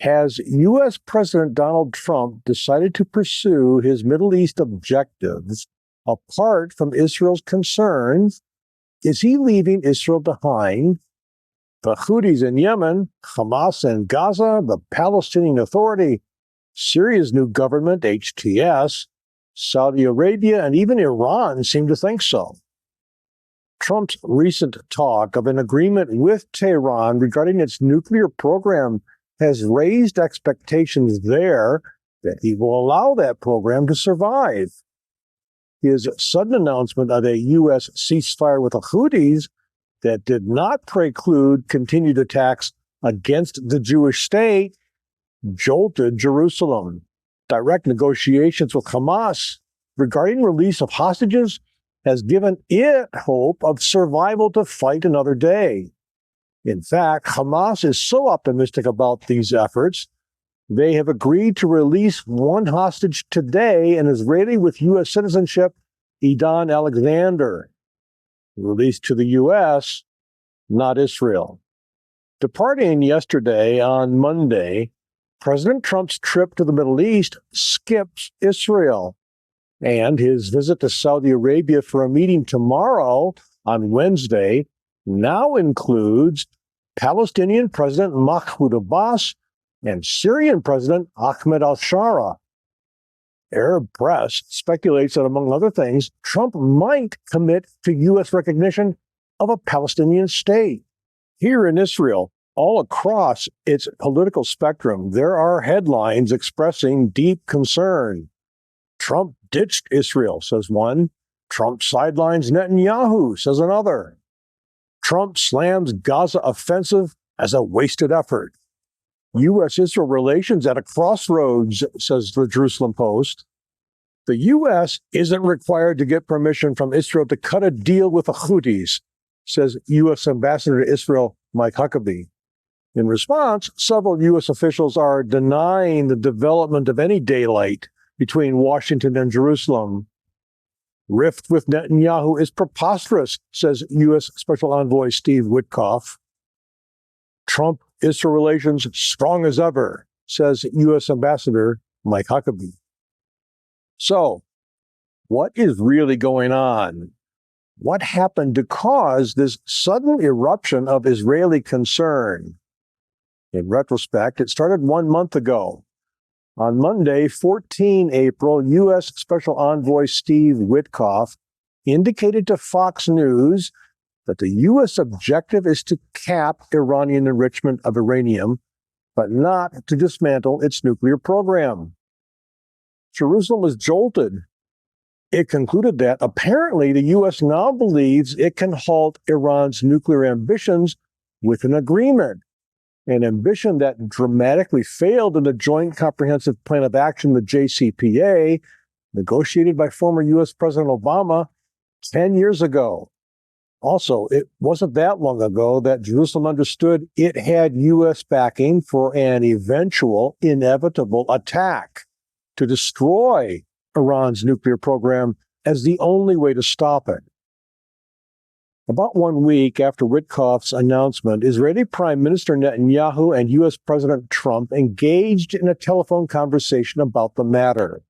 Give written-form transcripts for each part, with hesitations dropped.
Has U.S. President Donald Trump decided to pursue his Middle East objectives apart from Israel's concerns? Is he leaving Israel behind? The Houthis in Yemen, Hamas in Gaza, the Palestinian Authority, Syria's new government, HTS, Saudi Arabia, and even Iran seem to think so. Trump's recent talk of an agreement with Tehran regarding its nuclear program has raised expectations there that he will allow that program to survive. His sudden announcement of a U.S. ceasefire with the Houthis that did not preclude continued attacks against the Jewish state jolted Jerusalem. Direct negotiations with Hamas regarding release of hostages has given it hope of survival to fight another day. In fact, Hamas is so optimistic about these efforts, they have agreed to release one hostage today, an Israeli with U.S. citizenship, Idan Alexander, released to the U.S., not Israel. Departing yesterday on Monday, President Trump's trip to the Middle East skips Israel, and his visit to Saudi Arabia for a meeting tomorrow on Wednesday now includes Palestinian President Mahmoud Abbas and Syrian President Ahmed al-Shara. Arab press speculates that, among other things, Trump might commit to U.S. recognition of a Palestinian state. Here in Israel, all across its political spectrum, there are headlines expressing deep concern. Trump ditched Israel, says one. Trump sidelines Netanyahu, says another. Trump slams Gaza offensive as a wasted effort. U.S.-Israel relations at a crossroads, says the Jerusalem Post. The U.S. isn't required to get permission from Israel to cut a deal with the Houthis, says U.S. Ambassador to Israel Mike Huckabee. In response, several U.S. officials are denying the development of any daylight between Washington and Jerusalem. Rift with Netanyahu is preposterous, says U.S. Special Envoy Steve Witkoff. Trump-Israel relations strong as ever, says U.S. Ambassador Mike Huckabee. So, what is really going on? What happened to cause this sudden eruption of Israeli concern? In retrospect, it started 1 month ago. On Monday, 14 April, U.S. Special Envoy Steve Witkoff indicated to Fox News that the U.S. objective is to cap Iranian enrichment of uranium, but not to dismantle its nuclear program. Jerusalem was jolted. It concluded that apparently the U.S. now believes it can halt Iran's nuclear ambitions with an agreement, an ambition that dramatically failed in the Joint Comprehensive Plan of Action, the JCPA, negotiated by former U.S. President Obama 10 years ago. Also, it wasn't that long ago that Jerusalem understood it had U.S. backing for an eventual, inevitable attack to destroy Iran's nuclear program as the only way to stop it. About 1 week after Witkoff's announcement, Israeli Prime Minister Netanyahu and U.S. President Trump engaged in a telephone conversation about the matter.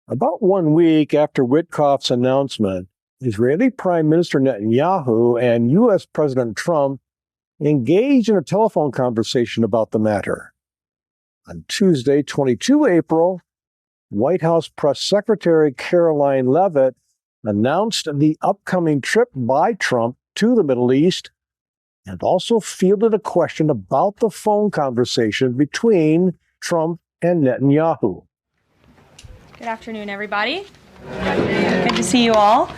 About 1 week after Witkoff's announcement, Israeli Prime Minister Netanyahu and U.S. President Trump engaged in a telephone conversation about the matter. On Tuesday, 22 April, White House Press Secretary Caroline Leavitt announced the upcoming trip by Trump to the Middle East and also fielded a question about the phone conversation between Trump and Netanyahu. Good afternoon, everybody. Good to see you all.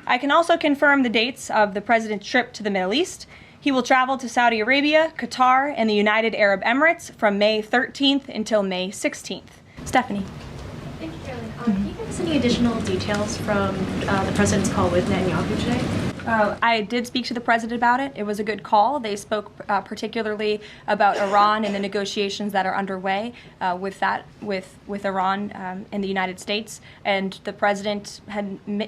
I can also confirm the dates of the president's trip to the Middle East. He will travel to Saudi Arabia, Qatar, and the United Arab Emirates from May 13th until May 16th. Stephanie. Thank you, Carolyn. Can you give us any additional details from the president's call with Netanyahu today? I did speak to the president about it. It was a good call. They spoke particularly about Iran and the negotiations that are underway with Iran and the United States. And the president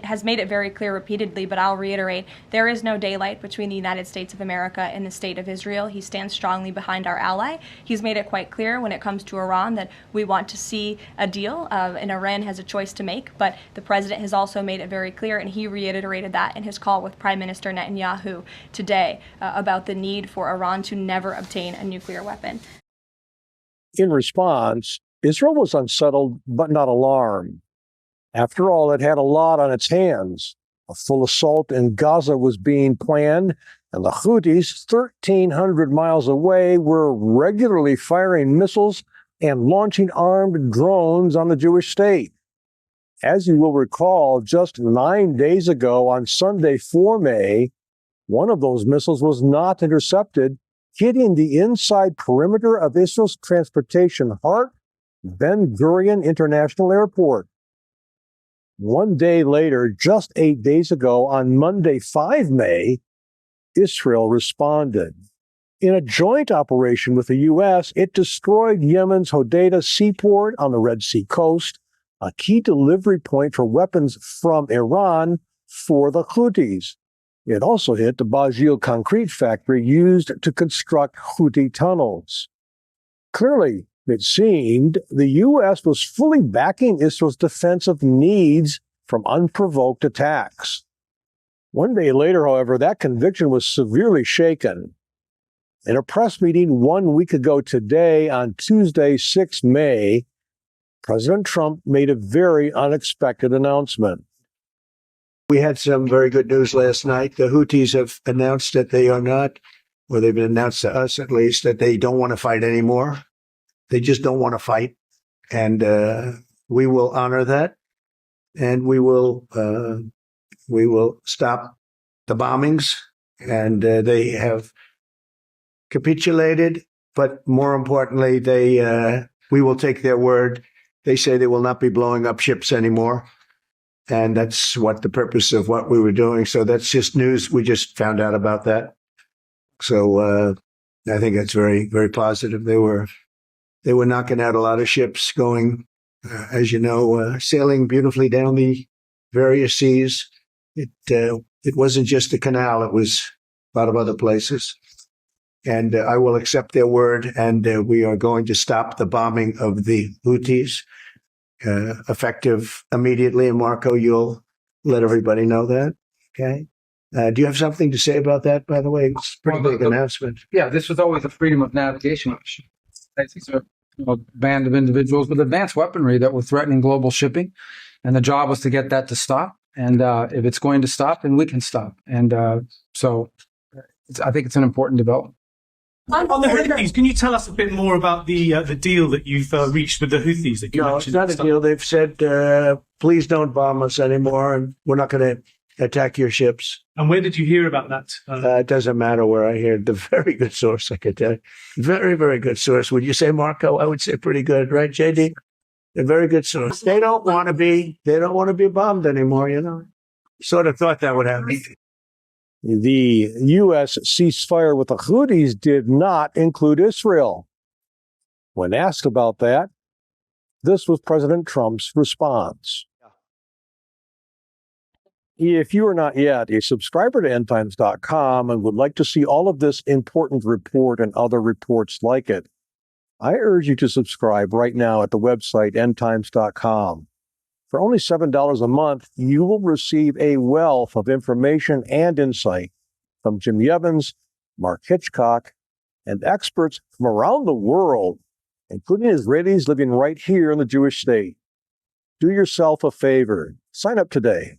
has made it very clear repeatedly, but I'll reiterate, there is no daylight between the United States of America and the state of Israel. He stands strongly behind our ally. He's made it quite clear when it comes to Iran that we want to see a deal, and Iran has a choice to make. But the president has also made it very clear, and he reiterated that in his call with Prime Minister Netanyahu today about the need for Iran to never obtain a nuclear weapon. In response, Israel was unsettled but not alarmed. After all, it had a lot on its hands. A full assault in Gaza was being planned, and the Houthis, 1,300 miles away, were regularly firing missiles and launching armed drones on the Jewish state. As you will recall, just 9 days ago on Sunday, 4 May, one of those missiles was not intercepted, hitting the inside perimeter of Israel's transportation heart, Ben Gurion International Airport. 1 day later, just 8 days ago, on Monday, 5 May, Israel responded. In a joint operation with the U.S., it destroyed Yemen's Hodeidah seaport on the Red Sea coast, a key delivery point for weapons from Iran for the Houthis. It also hit the Bajil concrete factory used to construct Houthi tunnels. Clearly, it seemed the U.S. was fully backing Israel's defensive needs from unprovoked attacks. 1 day later, however, that conviction was severely shaken. In a press meeting 1 week ago today, on Tuesday, 6 May, President Trump made a very unexpected announcement. We had some very good news last night. The Houthis have announced that they are not, or they've announced to us at least, that they don't want to fight anymore. They just don't want to fight. And we will honor that. And we will stop the bombings. And they have capitulated. But more importantly, we will take their word. They say they will not be blowing up ships anymore. And that's what the purpose of what we were doing. So that's just news. We just found out about that. So I think that's very, very positive. They were knocking out a lot of ships going, as you know, sailing beautifully down the various seas. It wasn't just the canal. It was a lot of other places. And I will accept their word, and we are going to stop the bombing of the Houthis, effective immediately. And Marco, you'll let everybody know that, okay? Do you have something to say about that, by the way? It's a pretty big announcement. Yeah, this was always a freedom of navigation issue. These are a band of individuals with advanced weaponry that were threatening global shipping, and the job was to get that to stop. And if it's going to stop, then we can stop. And so I think it's an important development. On the Houthis, can you tell us a bit more about the deal that you've reached with the Houthis? That you No, it's not a deal. They've said, please don't bomb us anymore, and we're not going to attack your ships. And where did you hear about that? It doesn't matter where I hear. The very good source, I could tell you. Very, very good source. Would you say, Marco? I would say pretty good, right, JD? A very good source. They don't want to be bombed anymore, you know. Sort of thought that would happen. The U.S. ceasefire with the Houthis did not include Israel. When asked about that, this was President Trump's response. If you are not yet a subscriber to endtimes.com and would like to see all of this important report and other reports like it, I urge you to subscribe right now at the website endtimes.com. For only $7 a month, you will receive a wealth of information and insight from Jimmy Evans, Mark Hitchcock, and experts from around the world, including Israelis living right here in the Jewish state. Do yourself a favor. Sign up today.